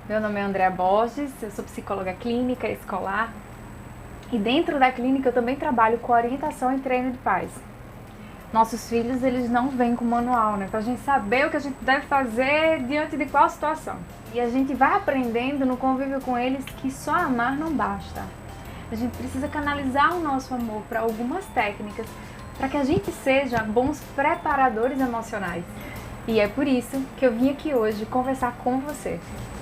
Meu nome é Andrea Borges, eu sou psicóloga clínica escolar e dentro da clínica eu também trabalho com orientação e treino de pais. Nossos filhos, eles não vêm com manual, né? Pra gente saber o que a gente deve fazer diante de qual situação. E a gente vai aprendendo no convívio com eles que só amar não basta. A gente precisa canalizar o nosso amor para algumas técnicas para que a gente seja bons preparadores emocionais. E é por isso que eu vim aqui hoje conversar com você.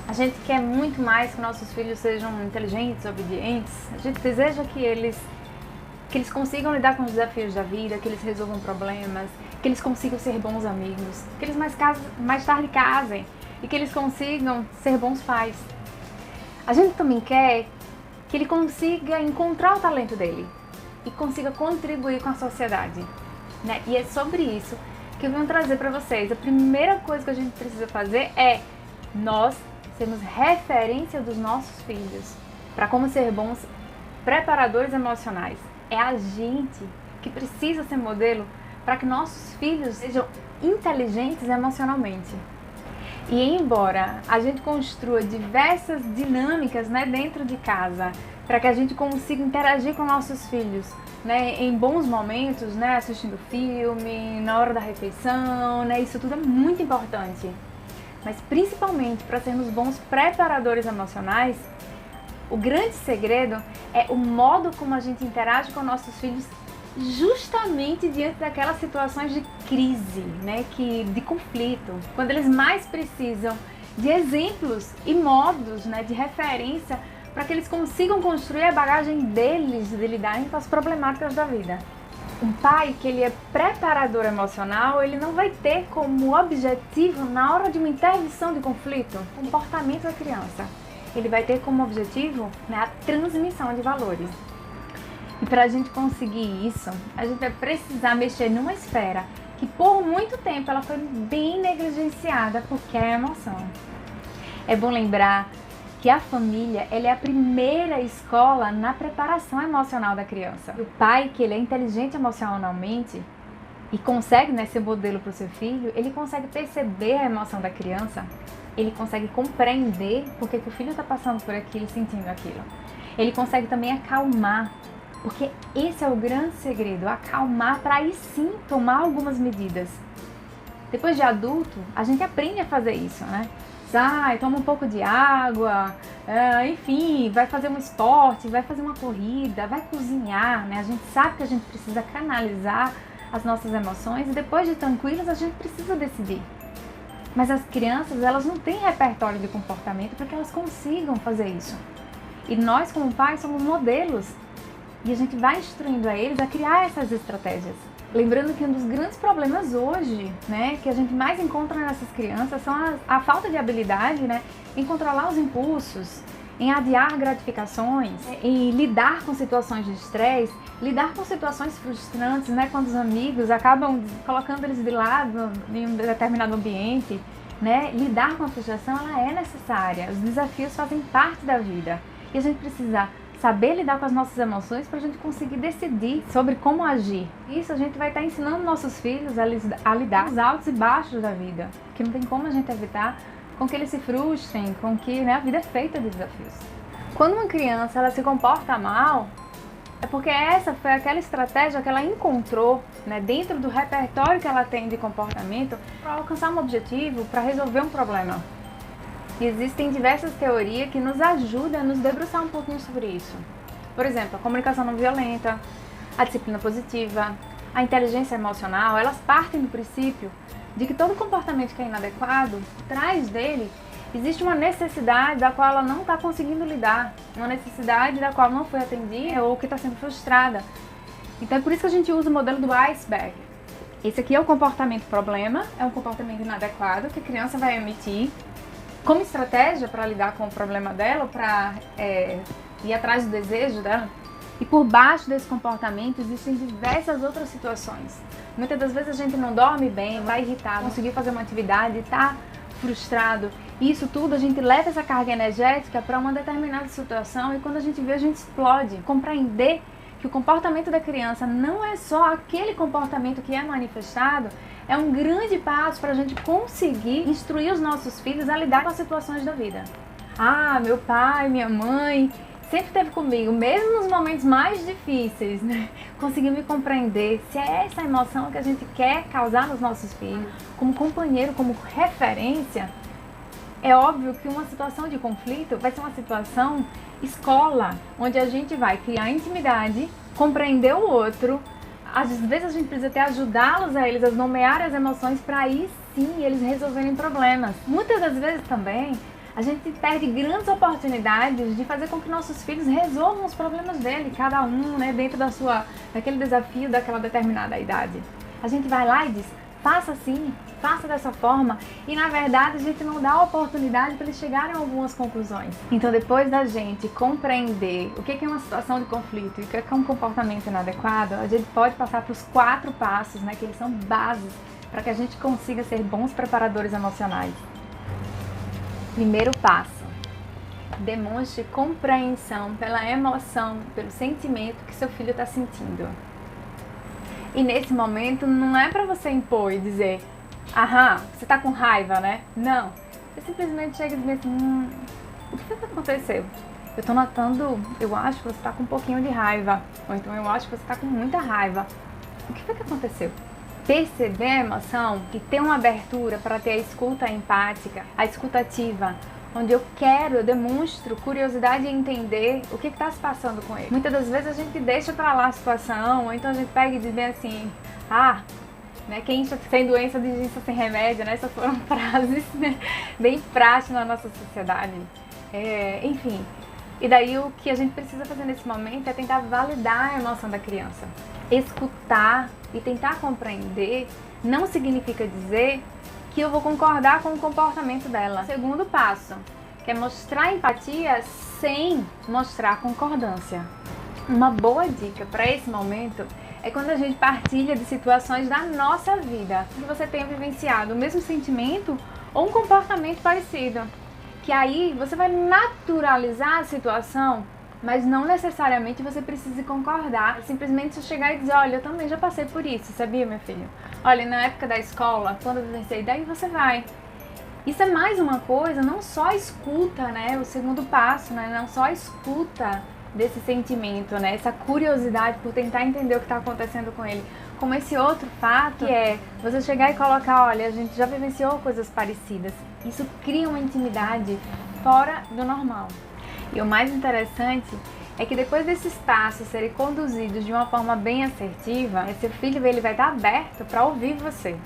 A gente quer muito mais que nossos filhos sejam inteligentes, obedientes. A gente deseja que eles consigam lidar com os desafios da vida, que eles resolvam problemas, que eles consigam ser bons amigos, que eles mais tarde casem e que eles consigam ser bons pais. A gente também quer que ele consiga encontrar o talento dele e consiga contribuir com a sociedade, né? E é sobre isso que eu venho trazer para vocês. A primeira coisa que a gente precisa fazer é nós sermos referência dos nossos filhos para como ser bons preparadores emocionais. É a gente que precisa ser modelo para que nossos filhos sejam inteligentes emocionalmente. E embora a gente construa diversas dinâmicas, né, dentro de casa, para que a gente consiga interagir com nossos filhos, né, em bons momentos, né, assistindo filme, na hora da refeição, né, isso tudo é muito importante. Mas principalmente para sermos bons preparadores emocionais, o grande segredo é o modo como a gente interage com nossos filhos justamente diante daquelas situações de crise, né, de conflito, quando eles mais precisam de exemplos e modos, né, de referência para que eles consigam construir a bagagem deles de lidarem com as problemáticas da vida. Um pai que ele é preparador emocional, ele não vai ter como objetivo, na hora de uma intervenção de conflito, o comportamento da criança. Ele vai ter como objetivo, né, a transmissão de valores. E para a gente conseguir isso, a gente vai precisar mexer numa esfera que por muito tempo ela foi bem negligenciada, porque é a emoção. É bom lembrar que a família ela é a primeira escola na preparação emocional da criança. O pai, que ele é inteligente emocionalmente e consegue, né, ser modelo para o seu filho, ele consegue perceber a emoção da criança, ele consegue compreender por que o filho está passando por aquilo e sentindo aquilo. Ele consegue também acalmar, porque esse é o grande segredo, acalmar para aí sim tomar algumas medidas. Depois de adulto, a gente aprende a fazer isso, né? Sai, toma um pouco de água, enfim, vai fazer um esporte, vai fazer uma corrida, vai cozinhar, né? A gente sabe que a gente precisa canalizar as nossas emoções e depois de tranquilos a gente precisa decidir. Mas as crianças, elas não têm repertório de comportamento para que elas consigam fazer isso. E nós, como pais, somos modelos e a gente vai instruindo a eles a criar essas estratégias. Lembrando que um dos grandes problemas hoje, né, que a gente mais encontra nessas crianças são a falta de habilidade, né, em controlar os impulsos, em adiar gratificações, em lidar com situações de estresse, lidar com situações frustrantes, né, quando os amigos acabam colocando eles de lado em um determinado ambiente, né, lidar com a frustração ela é necessária, os desafios fazem parte da vida e a gente precisa saber lidar com as nossas emoções para a gente conseguir decidir sobre como agir. Isso a gente vai estar ensinando nossos filhos a lidar com os altos e baixos da vida, que não tem como a gente evitar com que eles se frustrem, com que, né, a vida é feita de desafios. Quando uma criança ela se comporta mal, é porque essa foi aquela estratégia que ela encontrou, né, dentro do repertório que ela tem de comportamento para alcançar um objetivo, para resolver um problema. E existem diversas teorias que nos ajudam a nos debruçar um pouquinho sobre isso. Por exemplo, a comunicação não violenta, a disciplina positiva, a inteligência emocional, elas partem do princípio de que todo comportamento que é inadequado, por trás dele, existe uma necessidade da qual ela não está conseguindo lidar, uma necessidade da qual não foi atendida ou que está sendo frustrada. Então é por isso que a gente usa o modelo do iceberg. Esse aqui é o comportamento problema, é um comportamento inadequado que a criança vai emitir como estratégia para lidar com o problema dela, para ir atrás do desejo dela. E por baixo desse comportamento existem diversas outras situações. Muitas das vezes a gente não dorme bem, vai irritado, conseguir fazer uma atividade, está frustrado. E isso tudo a gente leva essa carga energética para uma determinada situação e quando a gente vê a gente explode. Compreender que o comportamento da criança não é só aquele comportamento que é manifestado, é um grande passo para a gente conseguir instruir os nossos filhos a lidar com as situações da vida. Ah, meu pai, minha mãe sempre esteve comigo, mesmo nos momentos mais difíceis, né? Conseguiu me compreender. Se é essa emoção que a gente quer causar nos nossos filhos, como companheiro, como referência, é óbvio que uma situação de conflito vai ser uma situação escola, onde a gente vai criar intimidade, compreender o outro. Às vezes a gente precisa até ajudá-los a eles a nomear as emoções para aí sim eles resolverem problemas. Muitas das vezes também a gente perde grandes oportunidades de fazer com que nossos filhos resolvam os problemas dele, cada um, né, dentro daquele desafio daquela determinada idade. A gente vai lá e diz, faça assim, faça dessa forma, e na verdade a gente não dá a oportunidade para eles chegarem a algumas conclusões. Então, depois da gente compreender o que é uma situação de conflito e o que é um comportamento inadequado, a gente pode passar para os 4 passos, né, que eles são bases para que a gente consiga ser bons preparadores emocionais. Primeiro passo: demonstre compreensão pela emoção, pelo sentimento que seu filho está sentindo. E nesse momento não é para você impor e dizer, aham, você tá com raiva, né? Não. Você simplesmente chega e diz assim, o que foi que aconteceu? Eu tô notando, eu acho que você tá com um pouquinho de raiva. Ou então eu acho que você tá com muita raiva. O que foi que aconteceu? Perceber a emoção e ter uma abertura para ter a escuta empática, a escuta ativa, onde eu demonstro curiosidade em entender o que está se passando com ele. Muitas das vezes a gente deixa para lá a situação, ou então a gente pega e diz bem assim, né, quem tem doença diz isso sem remédio, né? Essas foram frases, né, bem práticas na nossa sociedade. Enfim, e daí o que a gente precisa fazer nesse momento é tentar validar a emoção da criança. Escutar e tentar compreender não significa dizer que eu vou concordar com o comportamento dela. Segundo passo, que é mostrar empatia sem mostrar concordância. Uma boa dica para esse momento é quando a gente partilha de situações da nossa vida, que você tenha vivenciado o mesmo sentimento ou um comportamento parecido. Que aí você vai naturalizar a situação, mas não necessariamente você precisa concordar. Simplesmente você chegar e dizer, olha, eu também já passei por isso, sabia, meu filho? Olha, na época da escola, quando eu vivenciei, daí você vai. Isso é mais uma coisa, não só escuta, né? O segundo passo, né? Não só escuta desse sentimento, né? Essa curiosidade por tentar entender o que está acontecendo com ele. Como esse outro fato, que é você chegar e colocar, olha, a gente já vivenciou coisas parecidas. Isso cria uma intimidade fora do normal. E o mais interessante é que depois desses passos serem conduzidos de uma forma bem assertiva, seu filho ele vai estar aberto para ouvir você.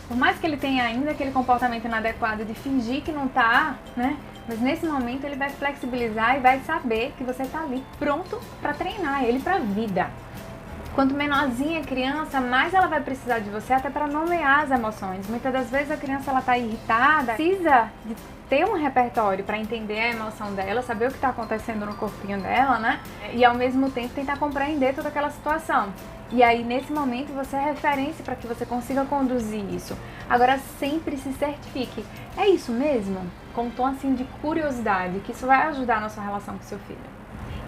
Por mais que ele tenha ainda aquele comportamento inadequado de fingir que não está, né? Mas nesse momento ele vai flexibilizar e vai saber que você está ali pronto para treinar ele para a vida. Quanto menorzinha a criança, mais ela vai precisar de você até para nomear as emoções. Muitas das vezes a criança ela está irritada, precisa de ter um repertório para entender a emoção dela, saber o que está acontecendo no corpinho dela, né? E ao mesmo tempo tentar compreender toda aquela situação. E aí nesse momento você é referência para que você consiga conduzir isso. Agora sempre se certifique. É isso mesmo? Com um tom assim de curiosidade, que isso vai ajudar na sua relação com seu filho.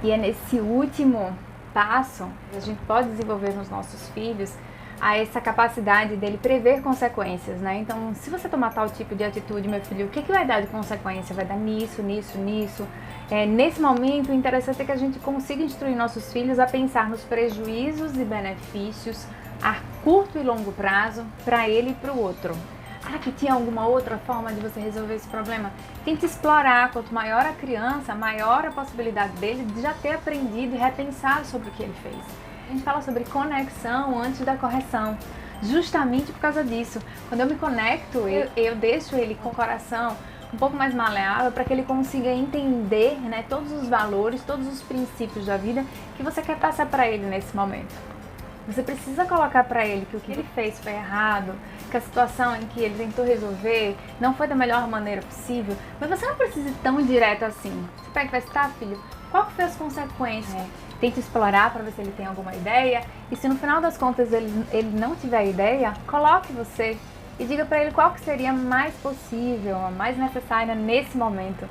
E é nesse último passo que a gente pode desenvolver nos nossos filhos a essa capacidade dele prever consequências, né? Então, se você tomar tal tipo de atitude, meu filho, o que vai dar de consequência? Vai dar nisso, nisso, nisso. Nesse momento, o interessante é que a gente consiga instruir nossos filhos a pensar nos prejuízos e benefícios a curto e longo prazo para ele e para o outro. Que tinha alguma outra forma de você resolver esse problema? Tente explorar. Quanto maior a criança, maior a possibilidade dele de já ter aprendido e repensado sobre o que ele fez. A gente fala sobre conexão antes da correção, justamente por causa disso. Quando eu me conecto, eu deixo ele com o coração um pouco mais maleável para que ele consiga entender, né, todos os valores, todos os princípios da vida que você quer passar para ele nesse momento. Você precisa colocar para ele que o que ele fez foi errado, que a situação em que ele tentou resolver não foi da melhor maneira possível, mas você não precisa ir tão direto assim. Você pega e vai estar, filho, qual que foi as consequências? Tente explorar para ver se ele tem alguma ideia, e se no final das contas ele não tiver ideia, coloque você e diga para ele qual que seria a mais possível, a mais necessária nesse momento,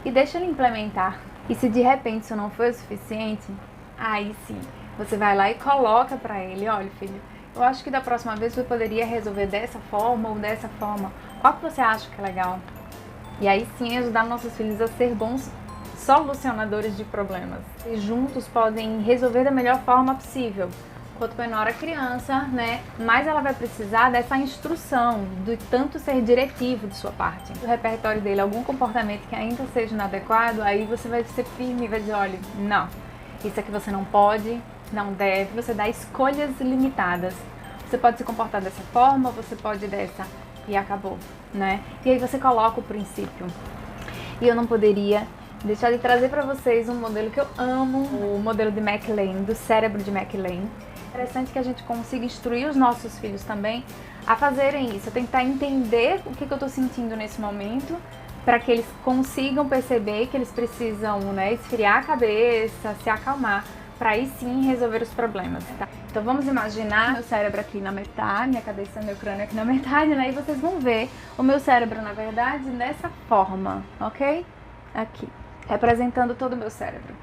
e deixa ele implementar. E se de repente isso não for o suficiente, aí sim, você vai lá e coloca para ele, olha filho, eu acho que da próxima vez você poderia resolver dessa forma ou dessa forma, qual que você acha que é legal? E aí sim ajudar nossos filhos a ser bons solucionadores de problemas. E juntos podem resolver da melhor forma possível. Quanto menor a criança, né, mais ela vai precisar dessa instrução, de tanto ser diretivo de sua parte. O repertório dele, algum comportamento que ainda seja inadequado, aí você vai ser firme e vai dizer, olha, não, isso aqui você não pode, não deve, você dá escolhas limitadas. Você pode se comportar dessa forma, você pode dessa, e acabou, né? E aí você coloca o princípio. E eu não poderia deixar de trazer para vocês um modelo que eu amo, o modelo de McLean, do cérebro de McLean. É interessante que a gente consiga instruir os nossos filhos também a fazerem isso, a tentar entender o que eu estou sentindo nesse momento, para que eles consigam perceber que eles precisam, né, esfriar a cabeça, se acalmar, para aí sim resolver os problemas, tá? Então vamos imaginar meu cérebro aqui na metade, minha cabeça, meu crânio aqui na metade, né? E vocês vão ver o meu cérebro, na verdade, dessa forma, ok? Aqui, representando todo o meu cérebro.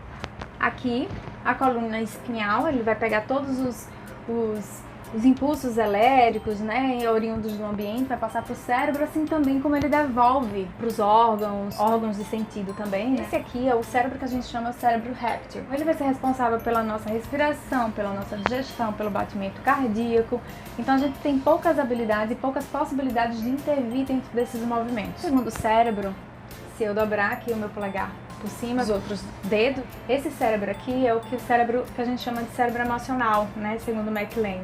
Aqui, a coluna espinhal, ele vai pegar todos os impulsos elétricos, né, oriundos do ambiente, vai passar para o cérebro, assim também como ele devolve para os órgãos de sentido também, né? Esse aqui é o cérebro que a gente chama de cérebro réptil. Ele vai ser responsável pela nossa respiração, pela nossa digestão, pelo batimento cardíaco. Então a gente tem poucas habilidades e poucas possibilidades de intervir dentro desses movimentos. Segundo o cérebro, se eu dobrar aqui o meu polegar por cima, os outros dedos, esse cérebro aqui é o cérebro que a gente chama de cérebro emocional, né, segundo McLean.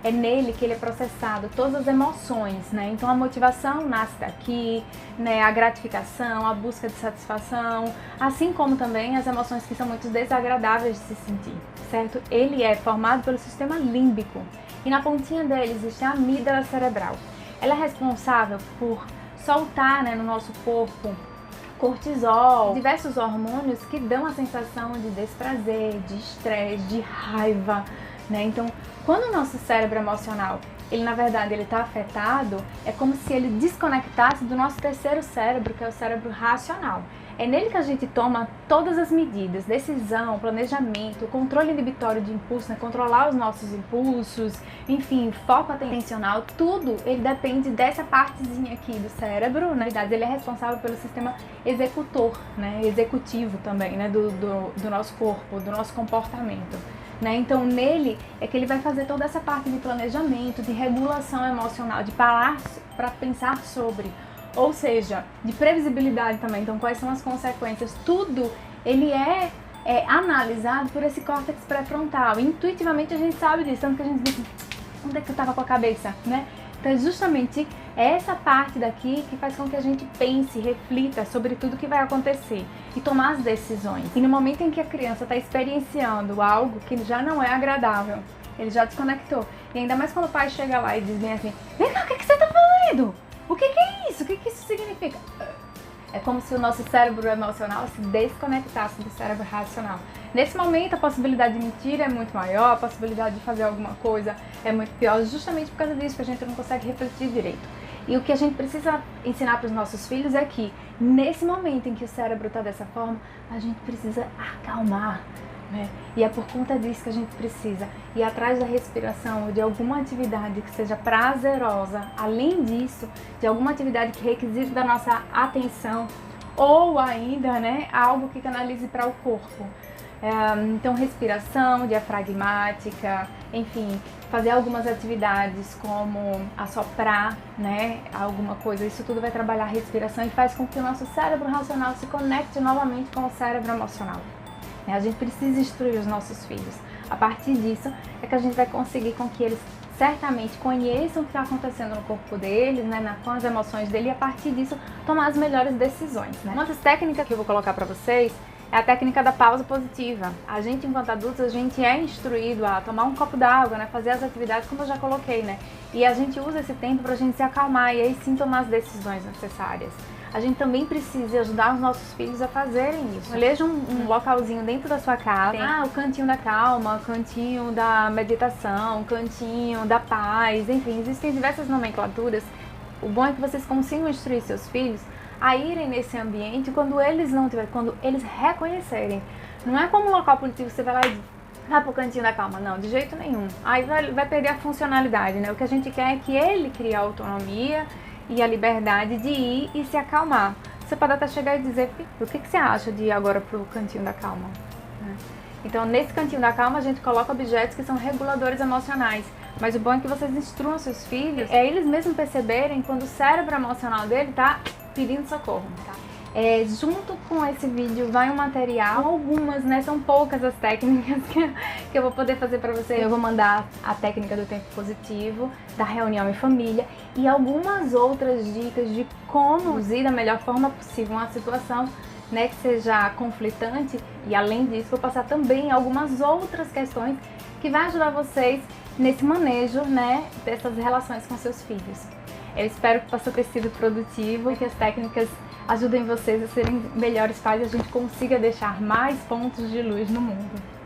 É nele que ele é processado todas as emoções, né? Então a motivação nasce daqui, né? A gratificação, a busca de satisfação, assim como também as emoções que são muito desagradáveis de se sentir, certo? Ele é formado pelo sistema límbico e na pontinha dele existe a amígdala cerebral. Ela é responsável por soltar, né, no nosso corpo cortisol, diversos hormônios que dão a sensação de desprazer, de estresse, de raiva, né? Então, quando o nosso cérebro emocional, ele na verdade ele está afetado, é como se ele desconectasse do nosso terceiro cérebro, que é o cérebro racional. É nele que a gente toma todas as medidas, decisão, planejamento, controle inibitório de impulso, né? Controlar os nossos impulsos, enfim, foco atencional, tudo ele depende dessa partezinha aqui do cérebro, na verdade ele é responsável pelo sistema executor, né? Executivo também, né? do nosso corpo, do nosso comportamento. Né? Então nele é que ele vai fazer toda essa parte de planejamento, de regulação emocional, de parar para pensar sobre, ou seja, de previsibilidade também. Então quais são as consequências, tudo ele é analisado por esse córtex pré-frontal. Intuitivamente a gente sabe disso, tanto que a gente diz, onde é que eu estava com a cabeça, né? Então é justamente essa parte daqui que faz com que a gente pense, reflita sobre tudo que vai acontecer e tomar as decisões. E no momento em que a criança está experienciando algo que já não é agradável, ele já desconectou. E ainda mais quando o pai chega lá e diz bem assim, vem cá, o que você está falando? O que é isso? O que isso significa? É como se o nosso cérebro emocional se desconectasse do cérebro racional. Nesse momento, a possibilidade de mentir é muito maior, a possibilidade de fazer alguma coisa é muito pior, justamente por causa disso, que a gente não consegue refletir direito. E o que a gente precisa ensinar para os nossos filhos é que, nesse momento em que o cérebro está dessa forma, a gente precisa acalmar, né? E é por conta disso que a gente precisa ir atrás da respiração ou de alguma atividade que seja prazerosa, além disso, de alguma atividade que requisite da nossa atenção ou ainda, né, algo que canalize para o corpo. Então respiração diafragmática, enfim, fazer algumas atividades como assoprar, né, alguma coisa, isso tudo vai trabalhar a respiração e faz com que o nosso cérebro racional se conecte novamente com o cérebro emocional. A gente precisa instruir os nossos filhos. A partir disso é que a gente vai conseguir com que eles certamente conheçam o que está acontecendo no corpo deles, né, com as emoções dele, e a partir disso tomar as melhores decisões, né? Uma das técnicas que eu vou colocar para vocês é a técnica da pausa positiva. A gente, enquanto adultos, a gente é instruído a tomar um copo d'água, né, fazer as atividades como eu já coloquei, né? E a gente usa esse tempo para a gente se acalmar e aí sim tomar as decisões necessárias. A gente também precisa ajudar os nossos filhos a fazerem isso. Eleja um localzinho dentro da sua casa. O cantinho da calma, o cantinho da meditação, o cantinho da paz, enfim, existem diversas nomenclaturas. O bom é que vocês consigam instruir seus filhos a irem nesse ambiente quando eles não tiverem, quando eles reconhecerem. Não é como um local punitivo, você vai lá e vai pro cantinho da calma, não, de jeito nenhum. Aí vai perder a funcionalidade, né? O que a gente quer é que ele crie a autonomia e a liberdade de ir e se acalmar, você pode até chegar e dizer, o que você acha de ir agora pro cantinho da calma? Né? Então, nesse cantinho da calma, a gente coloca objetos que são reguladores emocionais. Mas o bom é que vocês instruam seus filhos, eles mesmos perceberem quando o cérebro emocional dele tá pedindo socorro, tá? Junto com esse vídeo vai um material, algumas, né, são poucas as técnicas que eu vou poder fazer pra você. Eu vou mandar a técnica do tempo positivo, da reunião em família e algumas outras dicas de como conduzir da melhor forma possível uma situação, né, que seja conflitante. E além disso, vou passar também algumas outras questões que vai ajudar vocês nesse manejo, né, dessas relações com seus filhos. Eu espero que possa ter sido produtivo e que as técnicas ajudem vocês a serem melhores pais e a gente consiga deixar mais pontos de luz no mundo.